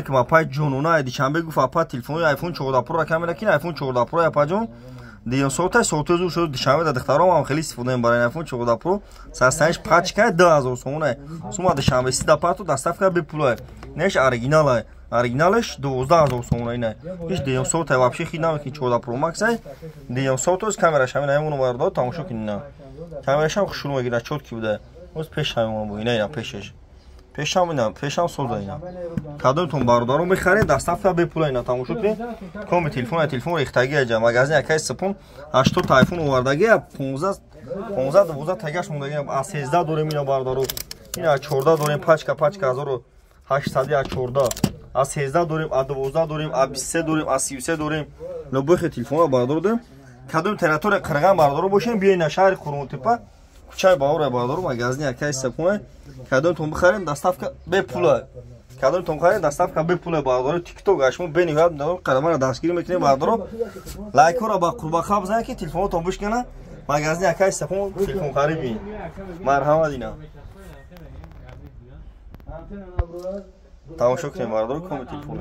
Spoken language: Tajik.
که ما پای جونونا دیشنبه گفت اپا تلفن آیفون 14 پرو را کاملا کین آیفون 14 پرو اپا جون دیگه صوت زور شد دیشنبه در دخترام هم خیلی استفاده می‌برن آیفون 14 پرو ساستانش پاچ کرد 10000 سومونه سوما دیشنبه 30 پاتو دستافka به پول نش оригиналش 12000 сомона ина иш дием сота вообще хиднам ки 14 pro max ай дием сотос камераш ҳамин ҳамон вардо тамошо кинина камераш ҳам хушру мегира чотки буда оз пеш ҳамон бу ина ина пешам соза ина кадомтон бародаро мехаред дастафка бепула ина тамошо ки коми телефон рехтаги аҷа магазин якай сапун 80 айфон овардаги 15 12 тагаш мондаги а 13 дорем ина бародаро ина 14 дорем пачка 1814 а 13 дорем а 12 дорем а 23 дорем а 33 дорем нобохи телефон бардар дорем кадом тератор қирған бардар бошем биёй на шаҳри Қурмонтепа кучай баура бардар магазин якай сапун кадом тон бихарен доставка бепула бардар тикток ашмо бенивад қадамана дастгирӣ мекунем бардар лайкора ба қурбақа бизанед ки телефонотон бишкана магазин якай сапун телефон харибин марҳамат ина тамошо кунем бардар коми телефон